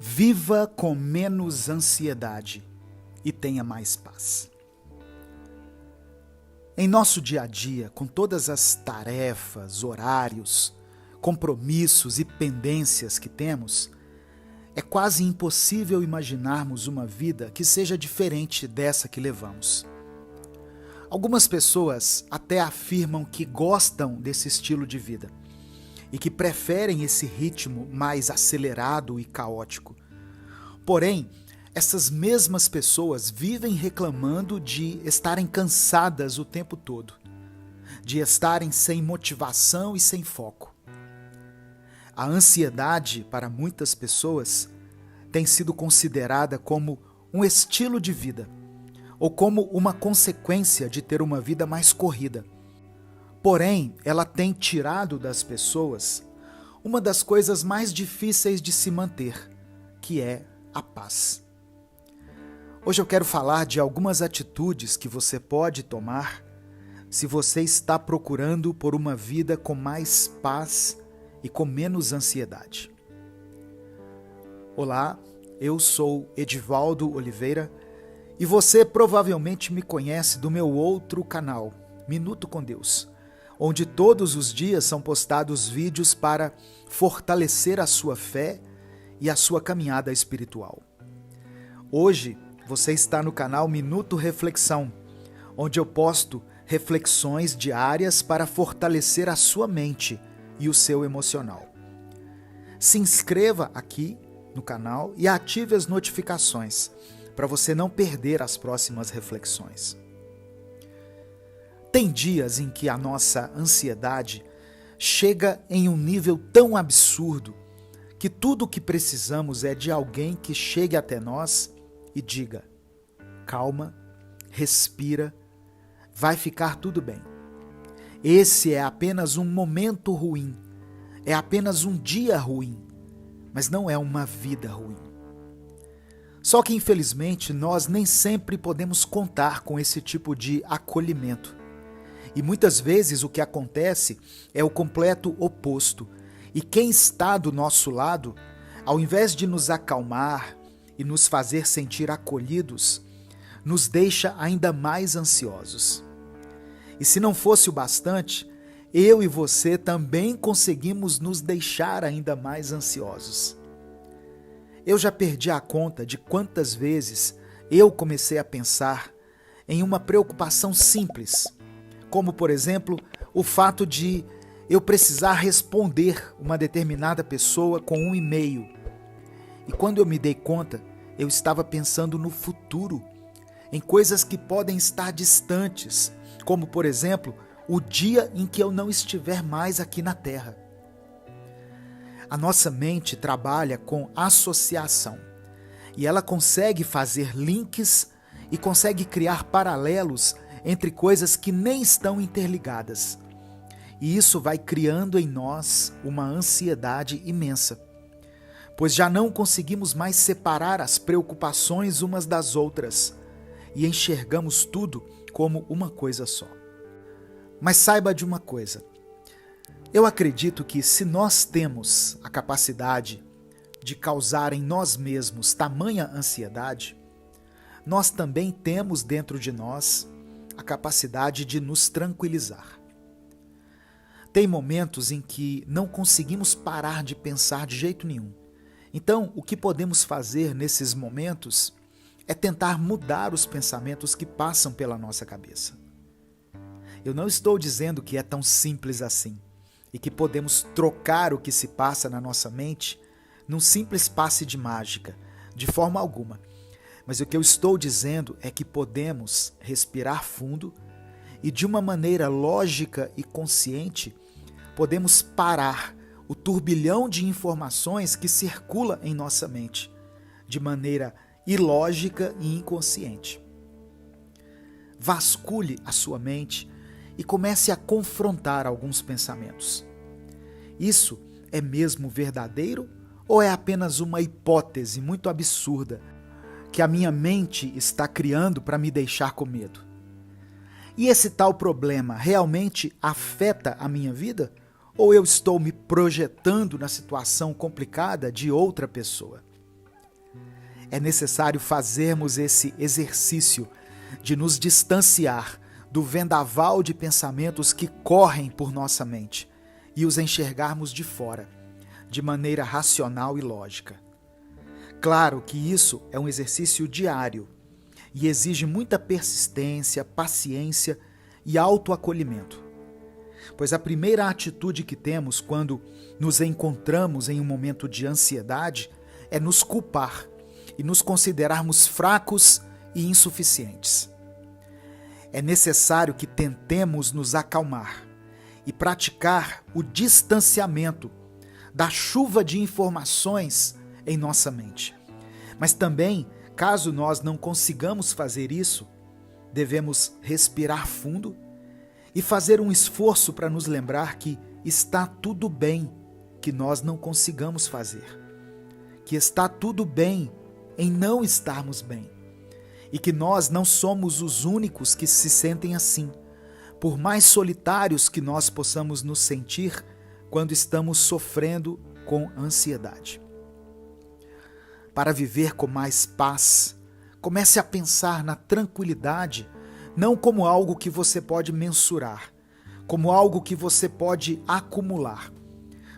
Viva com menos ansiedade e tenha mais paz. Em nosso dia a dia, com todas as tarefas, horários, compromissos e pendências que temos, é quase impossível imaginarmos uma vida que seja diferente dessa que levamos. Algumas pessoas até afirmam que gostam desse estilo de vida e que preferem esse ritmo mais acelerado e caótico. Porém, essas mesmas pessoas vivem reclamando de estarem cansadas o tempo todo, de estarem sem motivação e sem foco. A ansiedade, para muitas pessoas, tem sido considerada como um estilo de vida, ou como uma consequência de ter uma vida mais corrida. Porém, ela tem tirado das pessoas uma das coisas mais difíceis de se manter, que é a paz. Hoje eu quero falar de algumas atitudes que você pode tomar se você está procurando por uma vida com mais paz e com menos ansiedade. Olá, eu sou Edivaldo Oliveira e você provavelmente me conhece do meu outro canal, Minuto com Deus, onde todos os dias são postados vídeos para fortalecer a sua fé e a sua caminhada espiritual. Hoje, você está no canal Minuto Reflexão, onde eu posto reflexões diárias para fortalecer a sua mente e o seu emocional. Se inscreva aqui no canal e ative as notificações para você não perder as próximas reflexões. Tem dias em que a nossa ansiedade chega em um nível tão absurdo que tudo o que precisamos é de alguém que chegue até nós e diga: calma, respira, vai ficar tudo bem. Esse é apenas um momento ruim, é apenas um dia ruim, mas não é uma vida ruim. Só que, infelizmente, nós nem sempre podemos contar com esse tipo de acolhimento. E muitas vezes o que acontece é o completo oposto. E quem está do nosso lado, ao invés de nos acalmar e nos fazer sentir acolhidos, nos deixa ainda mais ansiosos. E se não fosse o bastante, eu e você também conseguimos nos deixar ainda mais ansiosos. Eu já perdi a conta de quantas vezes eu comecei a pensar em uma preocupação simples, como, por exemplo, o fato de eu precisar responder uma determinada pessoa com um e-mail. E quando eu me dei conta, eu estava pensando no futuro, em coisas que podem estar distantes, como, por exemplo, o dia em que eu não estiver mais aqui na Terra. A nossa mente trabalha com associação e ela consegue fazer links e consegue criar paralelos entre coisas que nem estão interligadas. E isso vai criando em nós uma ansiedade imensa, pois já não conseguimos mais separar as preocupações umas das outras e enxergamos tudo como uma coisa só. Mas saiba de uma coisa, eu acredito que se nós temos a capacidade de causar em nós mesmos tamanha ansiedade, nós também temos dentro de nós a capacidade de nos tranquilizar. Tem momentos em que não conseguimos parar de pensar de jeito nenhum. Então, o que podemos fazer nesses momentos é tentar mudar os pensamentos que passam pela nossa cabeça. Eu não estou dizendo que é tão simples assim e que podemos trocar o que se passa na nossa mente num simples passe de mágica, de forma alguma. Mas o que eu estou dizendo é que podemos respirar fundo e, de uma maneira lógica e consciente, podemos parar o turbilhão de informações que circula em nossa mente, de maneira ilógica e inconsciente. Vasculhe a sua mente e comece a confrontar alguns pensamentos. Isso é mesmo verdadeiro ou é apenas uma hipótese muito absurda que a minha mente está criando para me deixar com medo? E esse tal problema realmente afeta a minha vida? Ou eu estou me projetando na situação complicada de outra pessoa? É necessário fazermos esse exercício de nos distanciar do vendaval de pensamentos que correm por nossa mente e os enxergarmos de fora, de maneira racional e lógica. Claro que isso é um exercício diário e exige muita persistência, paciência e autoacolhimento. Pois a primeira atitude que temos quando nos encontramos em um momento de ansiedade é nos culpar e nos considerarmos fracos e insuficientes. É necessário que tentemos nos acalmar e praticar o distanciamento da chuva de informações em nossa mente. Mas também, caso nós não consigamos fazer isso, devemos respirar fundo e fazer um esforço para nos lembrar que está tudo bem que nós não consigamos fazer, que está tudo bem em não estarmos bem e que nós não somos os únicos que se sentem assim, por mais solitários que nós possamos nos sentir quando estamos sofrendo com ansiedade. Para viver com mais paz, comece a pensar na tranquilidade não como algo que você pode mensurar, como algo que você pode acumular,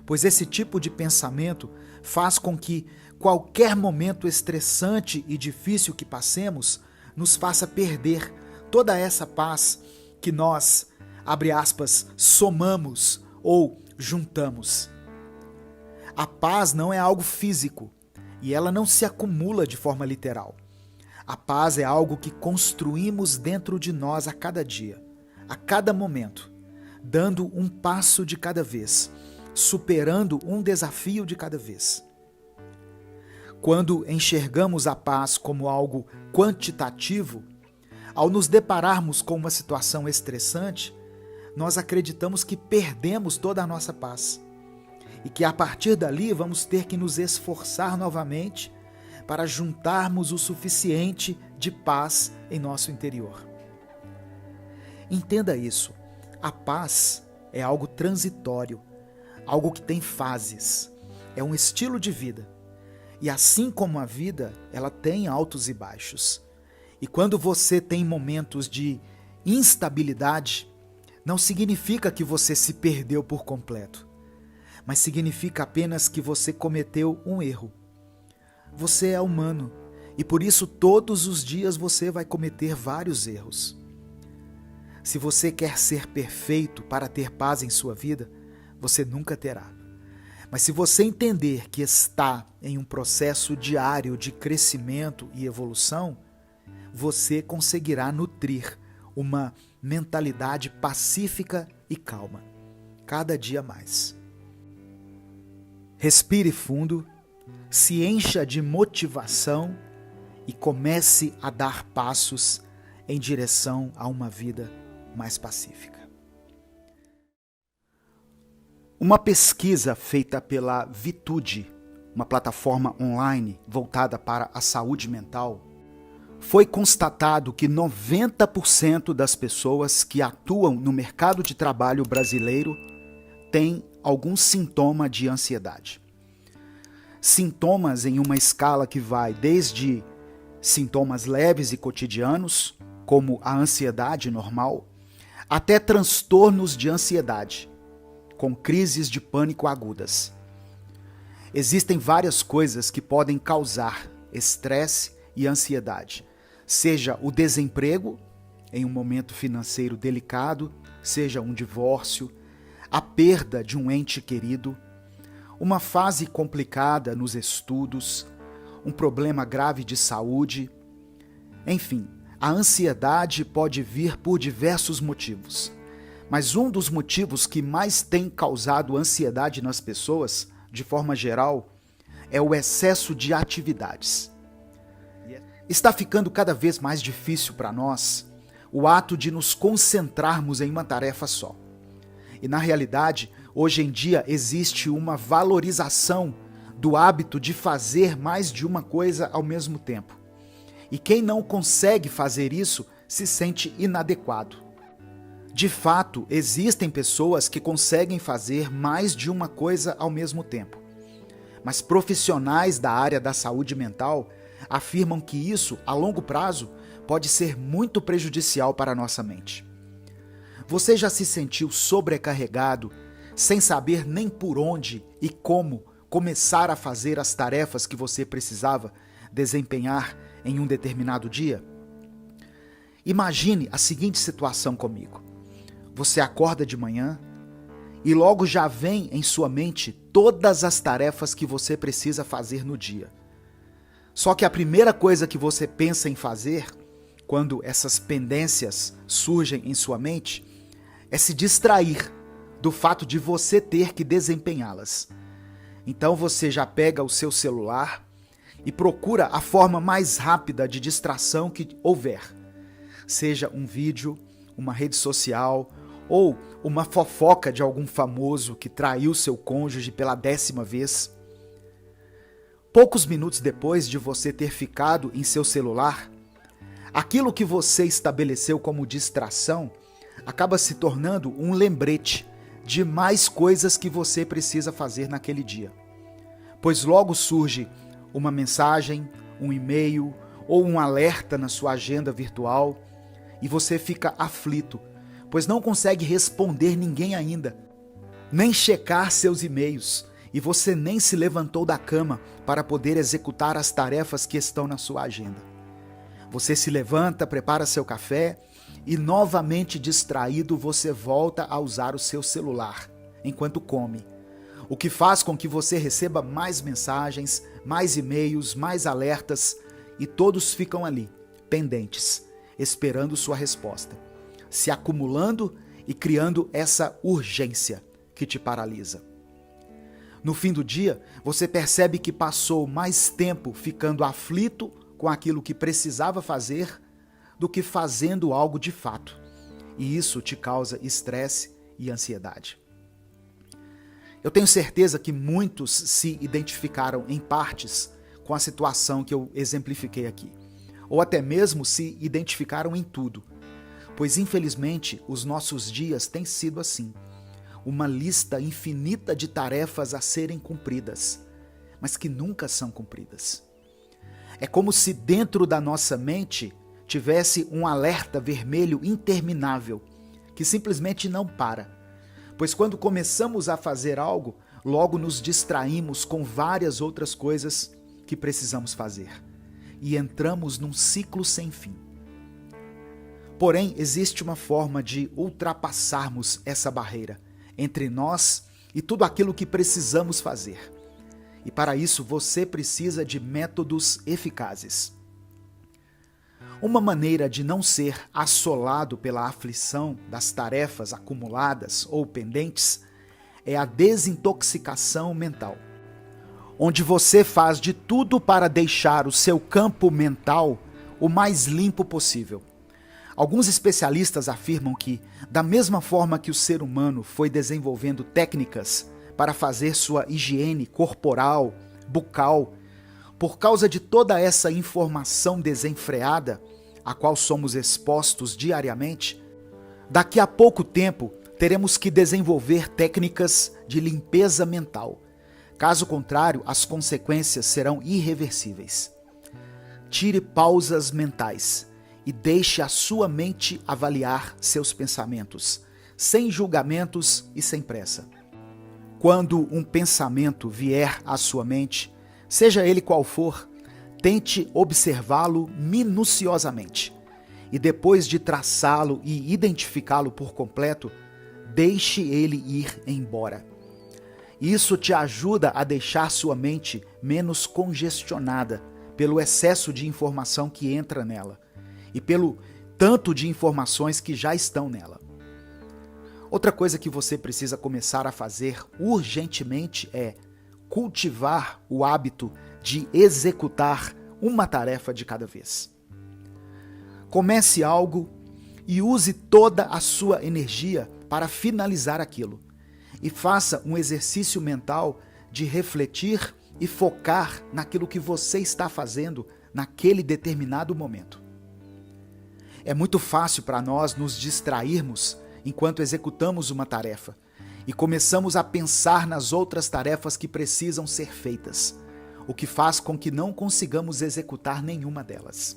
pois esse tipo de pensamento faz com que qualquer momento estressante e difícil que passemos nos faça perder toda essa paz que nós, abre aspas, somamos ou juntamos. A paz não é algo físico e ela não se acumula de forma literal. A paz é algo que construímos dentro de nós a cada dia, a cada momento, dando um passo de cada vez, superando um desafio de cada vez. Quando enxergamos a paz como algo quantitativo, ao nos depararmos com uma situação estressante, nós acreditamos que perdemos toda a nossa paz e que a partir dali vamos ter que nos esforçar novamente para juntarmos o suficiente de paz em nosso interior. Entenda isso, a paz é algo transitório, algo que tem fases, é um estilo de vida. E assim como a vida, ela tem altos e baixos. E quando você tem momentos de instabilidade, não significa que você se perdeu por completo, mas significa apenas que você cometeu um erro. Você é humano e por isso todos os dias você vai cometer vários erros. Se você quer ser perfeito para ter paz em sua vida, você nunca terá. Mas se você entender que está em um processo diário de crescimento e evolução, você conseguirá nutrir uma mentalidade pacífica e calma, cada dia mais. Respire fundo, se encha de motivação e comece a dar passos em direção a uma vida mais pacífica. Uma pesquisa feita pela Vitude, uma plataforma online voltada para a saúde mental, foi constatado que 90% das pessoas que atuam no mercado de trabalho brasileiro têm algum sintoma de ansiedade. Sintomas em uma escala que vai desde sintomas leves e cotidianos, como a ansiedade normal, até transtornos de ansiedade, com crises de pânico agudas. Existem várias coisas que podem causar estresse e ansiedade, seja o desemprego, em um momento financeiro delicado, seja um divórcio, a perda de um ente querido, uma fase complicada nos estudos, um problema grave de saúde. Enfim, a ansiedade pode vir por diversos motivos. Mas um dos motivos que mais tem causado ansiedade nas pessoas, de forma geral, é o excesso de atividades. Está ficando cada vez mais difícil para nós o ato de nos concentrarmos em uma tarefa só. E na realidade, hoje em dia existe uma valorização do hábito de fazer mais de uma coisa ao mesmo tempo. E quem não consegue fazer isso se sente inadequado. De fato, existem pessoas que conseguem fazer mais de uma coisa ao mesmo tempo. Mas profissionais da área da saúde mental afirmam que isso, a longo prazo, pode ser muito prejudicial para a nossa mente. Você já se sentiu sobrecarregado, sem saber nem por onde e como começar a fazer as tarefas que você precisava desempenhar em um determinado dia? Imagine a seguinte situação comigo. Você acorda de manhã e logo já vem em sua mente todas as tarefas que você precisa fazer no dia. Só que a primeira coisa que você pensa em fazer, quando essas pendências surgem em sua mente, é se distrair do fato de você ter que desempenhá-las. Então você já pega o seu celular e procura a forma mais rápida de distração que houver. Seja um vídeo, uma rede social ou uma fofoca de algum famoso que traiu seu cônjuge pela 10ª vez. Poucos minutos depois de você ter ficado em seu celular, aquilo que você estabeleceu como distração acaba se tornando um lembrete de mais coisas que você precisa fazer naquele dia. Pois logo surge uma mensagem, um e-mail ou um alerta na sua agenda virtual e você fica aflito, pois não consegue responder ninguém ainda, nem checar seus e-mails, e você nem se levantou da cama para poder executar as tarefas que estão na sua agenda. Você se levanta, prepara seu café e novamente distraído você volta a usar o seu celular enquanto come, o que faz com que você receba mais mensagens, mais e-mails, mais alertas e todos ficam ali, pendentes, esperando sua resposta, se acumulando e criando essa urgência que te paralisa. No fim do dia, você percebe que passou mais tempo ficando aflito com aquilo que precisava fazer do que fazendo algo de fato. E isso te causa estresse e ansiedade. Eu tenho certeza que muitos se identificaram em partes com a situação que eu exemplifiquei aqui. Ou até mesmo se identificaram em tudo. Pois infelizmente os nossos dias têm sido assim. Uma lista infinita de tarefas a serem cumpridas, mas que nunca são cumpridas. É como se dentro da nossa mente tivesse um alerta vermelho interminável, que simplesmente não para. Pois quando começamos a fazer algo, logo nos distraímos com várias outras coisas que precisamos fazer. E entramos num ciclo sem fim. Porém, existe uma forma de ultrapassarmos essa barreira entre nós e tudo aquilo que precisamos fazer. E para isso você precisa de métodos eficazes. Uma maneira de não ser assolado pela aflição das tarefas acumuladas ou pendentes é a desintoxicação mental, onde você faz de tudo para deixar o seu campo mental o mais limpo possível. Alguns especialistas afirmam que, da mesma forma que o ser humano foi desenvolvendo técnicas para fazer sua higiene corporal, bucal, por causa de toda essa informação desenfreada, a qual somos expostos diariamente, daqui a pouco tempo teremos que desenvolver técnicas de limpeza mental. Caso contrário, as consequências serão irreversíveis. Tire pausas mentais e deixe a sua mente avaliar seus pensamentos, sem julgamentos e sem pressa. Quando um pensamento vier à sua mente, seja ele qual for, tente observá-lo minuciosamente e depois de traçá-lo e identificá-lo por completo, deixe ele ir embora. Isso te ajuda a deixar sua mente menos congestionada pelo excesso de informação que entra nela e pelo tanto de informações que já estão nela. Outra coisa que você precisa começar a fazer urgentemente é cultivar o hábito de executar uma tarefa de cada vez. Comece algo e use toda a sua energia para finalizar aquilo. E faça um exercício mental de refletir e focar naquilo que você está fazendo naquele determinado momento. É muito fácil para nós nos distrairmos enquanto executamos uma tarefa e começamos a pensar nas outras tarefas que precisam ser feitas, o que faz com que não consigamos executar nenhuma delas.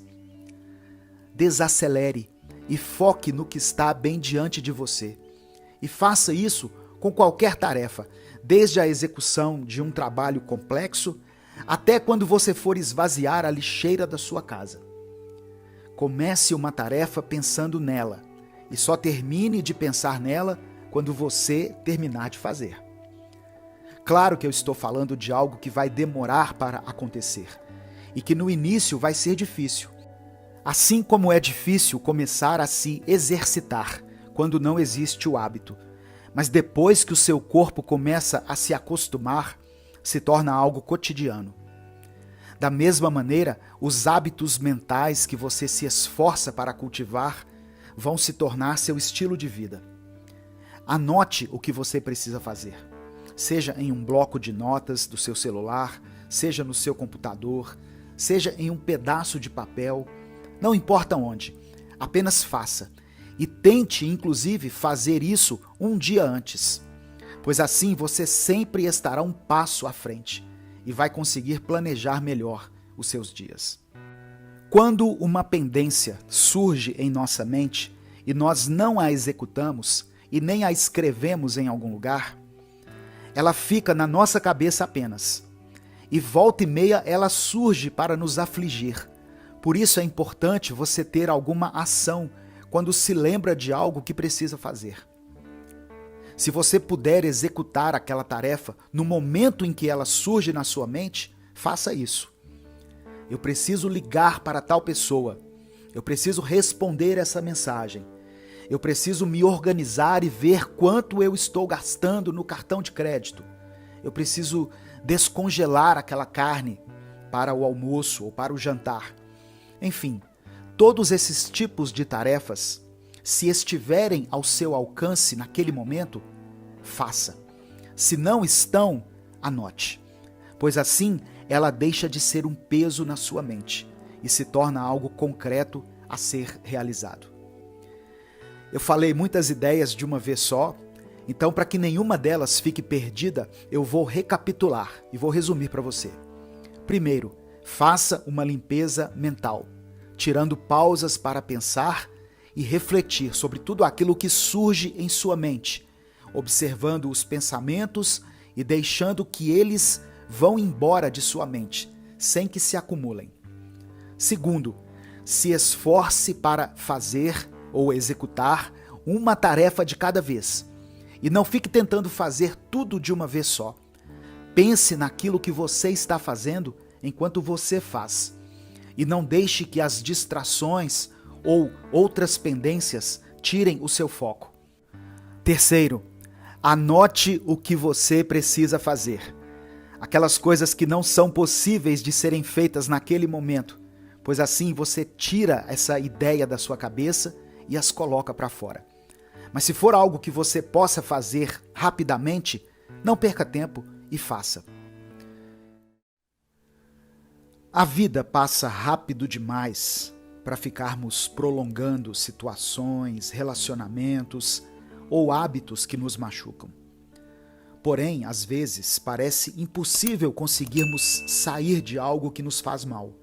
Desacelere e foque no que está bem diante de você. E faça isso com qualquer tarefa, desde a execução de um trabalho complexo até quando você for esvaziar a lixeira da sua casa. Comece uma tarefa pensando nela e só termine de pensar nela quando você terminar de fazer. Claro que eu estou falando de algo que vai demorar para acontecer e que no início vai ser difícil. Assim como é difícil começar a se exercitar quando não existe o hábito, mas depois que o seu corpo começa a se acostumar, se torna algo cotidiano. Da mesma maneira, os hábitos mentais que você se esforça para cultivar vão se tornar seu estilo de vida. Anote o que você precisa fazer, seja em um bloco de notas do seu celular, seja no seu computador, seja em um pedaço de papel, não importa onde, apenas faça. E tente, inclusive, fazer isso um dia antes, pois assim você sempre estará um passo à frente e vai conseguir planejar melhor os seus dias. Quando uma pendência surge em nossa mente e nós não a executamos e nem a escrevemos em algum lugar, ela fica na nossa cabeça apenas. E volta e meia ela surge para nos afligir. Por isso é importante você ter alguma ação quando se lembra de algo que precisa fazer. Se você puder executar aquela tarefa no momento em que ela surge na sua mente, faça isso. Eu preciso ligar para tal pessoa. Eu preciso responder essa mensagem. Eu preciso me organizar e ver quanto eu estou gastando no cartão de crédito. Eu preciso descongelar aquela carne para o almoço ou para o jantar. Enfim, todos esses tipos de tarefas, se estiverem ao seu alcance naquele momento, faça. Se não estão, anote, pois assim ela deixa de ser um peso na sua mente e se torna algo concreto a ser realizado. Eu falei muitas ideias de uma vez só, então para que nenhuma delas fique perdida, eu vou recapitular e vou resumir para você. Primeiro, faça uma limpeza mental, tirando pausas para pensar e refletir sobre tudo aquilo que surge em sua mente, observando os pensamentos e deixando que eles vão embora de sua mente, sem que se acumulem. Segundo, se esforce para fazer ou executar uma tarefa de cada vez. E não fique tentando fazer tudo de uma vez só. Pense naquilo que você está fazendo enquanto você faz. E não deixe que as distrações ou outras pendências tirem o seu foco. Terceiro, anote o que você precisa fazer. Aquelas coisas que não são possíveis de serem feitas naquele momento, pois assim você tira essa ideia da sua cabeça e as coloca para fora. Mas se for algo que você possa fazer rapidamente, não perca tempo e faça. A vida passa rápido demais para ficarmos prolongando situações, relacionamentos ou hábitos que nos machucam. Porém, às vezes, parece impossível conseguirmos sair de algo que nos faz mal.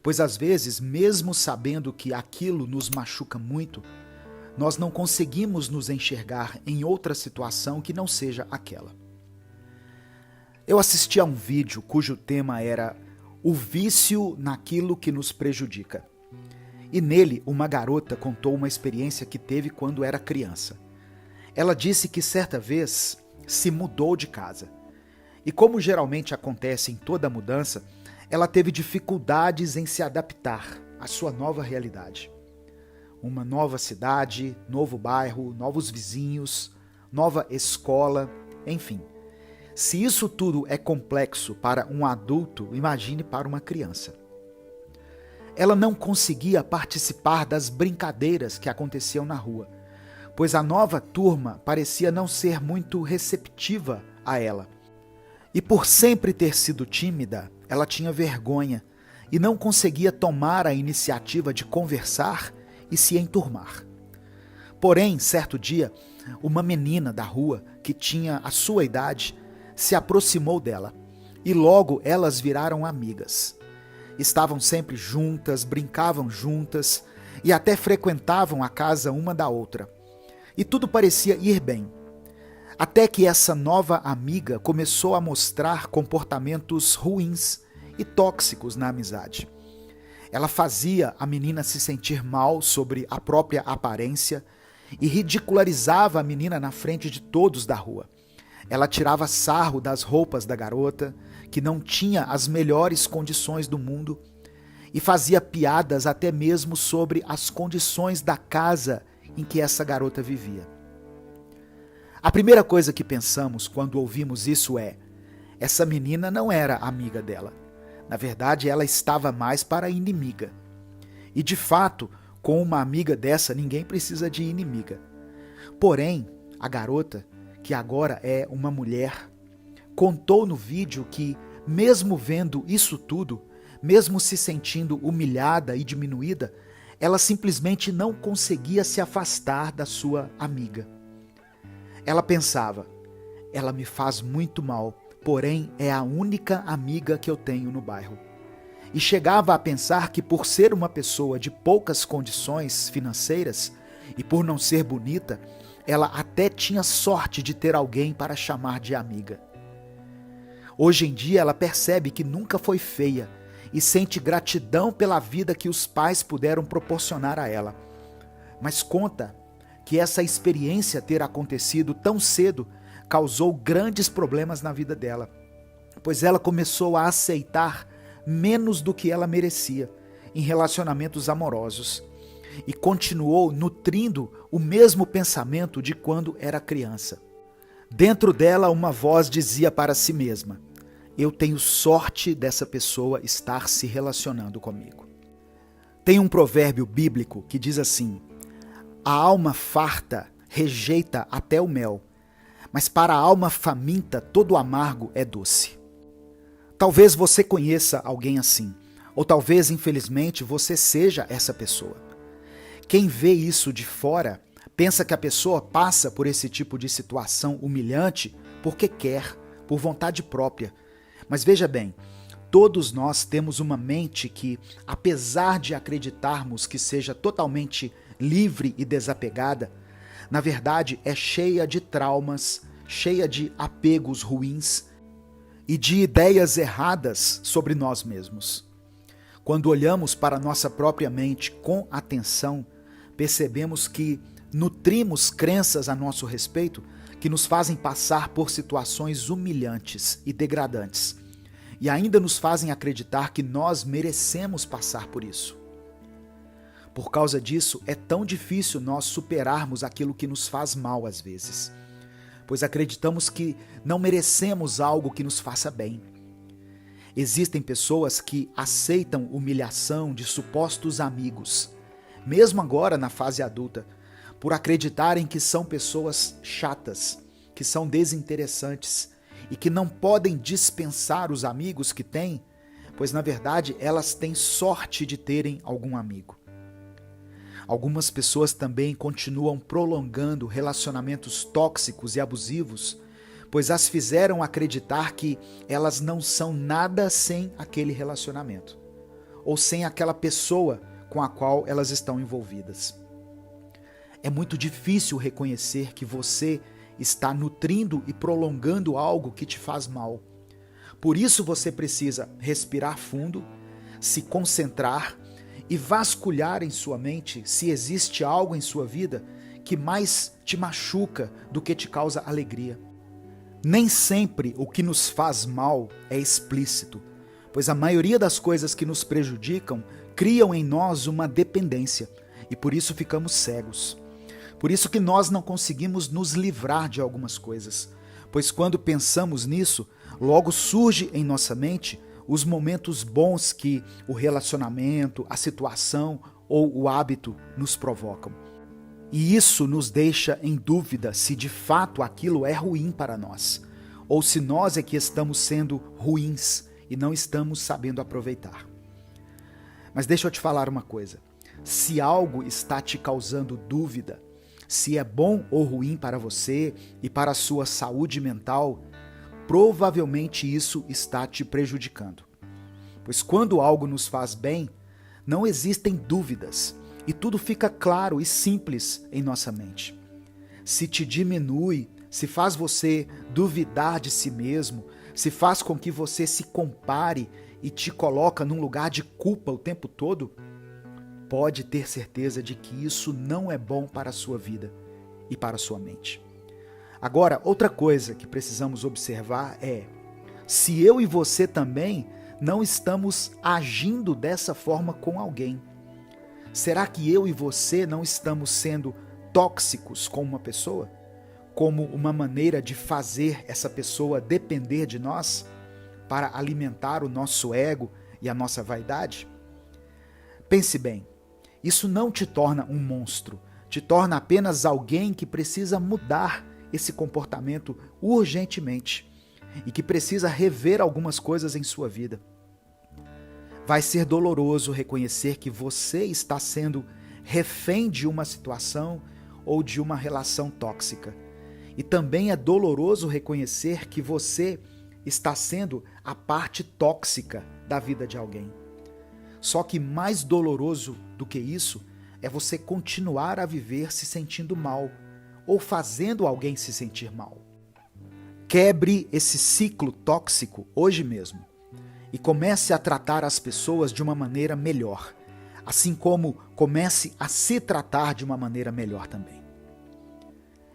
Pois às vezes, mesmo sabendo que aquilo nos machuca muito, nós não conseguimos nos enxergar em outra situação que não seja aquela. Eu assisti a um vídeo cujo tema era o vício naquilo que nos prejudica. E nele, uma garota contou uma experiência que teve quando era criança. Ela disse que certa vez se mudou de casa. E como geralmente acontece em toda mudança, ela teve dificuldades em se adaptar à sua nova realidade. Uma nova cidade, novo bairro, novos vizinhos, nova escola, enfim. Se isso tudo é complexo para um adulto, imagine para uma criança. Ela não conseguia participar das brincadeiras que aconteciam na rua, pois a nova turma parecia não ser muito receptiva a ela. E por sempre ter sido tímida, ela tinha vergonha e não conseguia tomar a iniciativa de conversar e se enturmar. Porém, certo dia, uma menina da rua, que tinha a sua idade, se aproximou dela e logo elas viraram amigas. Estavam sempre juntas, brincavam juntas e até frequentavam a casa uma da outra. E tudo parecia ir bem. Até que essa nova amiga começou a mostrar comportamentos ruins e tóxicos na amizade. Ela fazia a menina se sentir mal sobre a própria aparência e ridicularizava a menina na frente de todos da rua. Ela tirava sarro das roupas da garota, que não tinha as melhores condições do mundo, e fazia piadas até mesmo sobre as condições da casa em que essa garota vivia. A primeira coisa que pensamos quando ouvimos isso é: essa menina não era amiga dela. Na verdade, ela estava mais para inimiga. E de fato, com uma amiga dessa, ninguém precisa de inimiga. Porém, a garota, que agora é uma mulher, contou no vídeo que, mesmo vendo isso tudo, mesmo se sentindo humilhada e diminuída, ela simplesmente não conseguia se afastar da sua amiga. Ela pensava: ela me faz muito mal, porém é a única amiga que eu tenho no bairro. E chegava a pensar que, por ser uma pessoa de poucas condições financeiras e por não ser bonita, ela até tinha sorte de ter alguém para chamar de amiga. Hoje em dia ela percebe que nunca foi feia e sente gratidão pela vida que os pais puderam proporcionar a ela. Mas conta que essa experiência ter acontecido tão cedo causou grandes problemas na vida dela, pois ela começou a aceitar menos do que ela merecia em relacionamentos amorosos e continuou nutrindo o mesmo pensamento de quando era criança. Dentro dela, uma voz dizia para si mesma: eu tenho sorte dessa pessoa estar se relacionando comigo. Tem um provérbio bíblico que diz assim: a alma farta rejeita até o mel, mas para a alma faminta todo amargo é doce. Talvez você conheça alguém assim, ou talvez, infelizmente, você seja essa pessoa. Quem vê isso de fora pensa que a pessoa passa por esse tipo de situação humilhante porque quer, por vontade própria. Mas veja bem, todos nós temos uma mente que, apesar de acreditarmos que seja totalmente livre e desapegada, na verdade é cheia de traumas, cheia de apegos ruins e de ideias erradas sobre nós mesmos. Quando olhamos para nossa própria mente com atenção, percebemos que nutrimos crenças a nosso respeito que nos fazem passar por situações humilhantes e degradantes, e ainda nos fazem acreditar que nós merecemos passar por isso. Por causa disso, é tão difícil nós superarmos aquilo que nos faz mal às vezes, pois acreditamos que não merecemos algo que nos faça bem. Existem pessoas que aceitam humilhação de supostos amigos, mesmo agora na fase adulta, por acreditarem que são pessoas chatas, que são desinteressantes e que não podem dispensar os amigos que têm, pois na verdade elas têm sorte de terem algum amigo. Algumas pessoas também continuam prolongando relacionamentos tóxicos e abusivos, pois as fizeram acreditar que elas não são nada sem aquele relacionamento, ou sem aquela pessoa com a qual elas estão envolvidas. É muito difícil reconhecer que você está nutrindo e prolongando algo que te faz mal. Por isso você precisa respirar fundo, se concentrar e vasculhar em sua mente se existe algo em sua vida que mais te machuca do que te causa alegria. Nem sempre o que nos faz mal é explícito, pois a maioria das coisas que nos prejudicam criam em nós uma dependência e por isso ficamos cegos. Por isso que nós não conseguimos nos livrar de algumas coisas, pois quando pensamos nisso, logo surge em nossa mente os momentos bons que o relacionamento, a situação ou o hábito nos provocam. E isso nos deixa em dúvida se de fato aquilo é ruim para nós, ou se nós é que estamos sendo ruins e não estamos sabendo aproveitar. Mas deixa eu te falar uma coisa, se algo está te causando dúvida, se é bom ou ruim para você e para a sua saúde mental, provavelmente isso está te prejudicando. Pois quando algo nos faz bem, não existem dúvidas e tudo fica claro e simples em nossa mente. Se te diminui, se faz você duvidar de si mesmo, se faz com que você se compare e te coloca num lugar de culpa o tempo todo, pode ter certeza de que isso não é bom para a sua vida e para a sua mente. Agora, outra coisa que precisamos observar é se eu e você também não estamos agindo dessa forma com alguém. Será que eu e você não estamos sendo tóxicos com uma pessoa? Como uma maneira de fazer essa pessoa depender de nós para alimentar o nosso ego e a nossa vaidade? Pense bem, isso não te torna um monstro, te torna apenas alguém que precisa mudar esse comportamento urgentemente e que precisa rever algumas coisas em sua vida. Vai ser doloroso reconhecer que você está sendo refém de uma situação ou de uma relação tóxica. E também é doloroso reconhecer que você está sendo a parte tóxica da vida de alguém. Só que mais doloroso do que isso é você continuar a viver se sentindo mal ou fazendo alguém se sentir mal. Quebre esse ciclo tóxico hoje mesmo e comece a tratar as pessoas de uma maneira melhor, assim como comece a se tratar de uma maneira melhor também.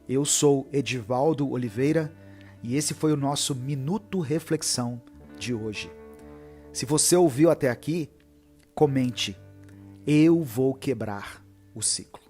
Eu sou Edivaldo Oliveira e esse foi o nosso Minuto Reflexão de hoje. Se você ouviu até aqui, comente: eu vou quebrar o ciclo.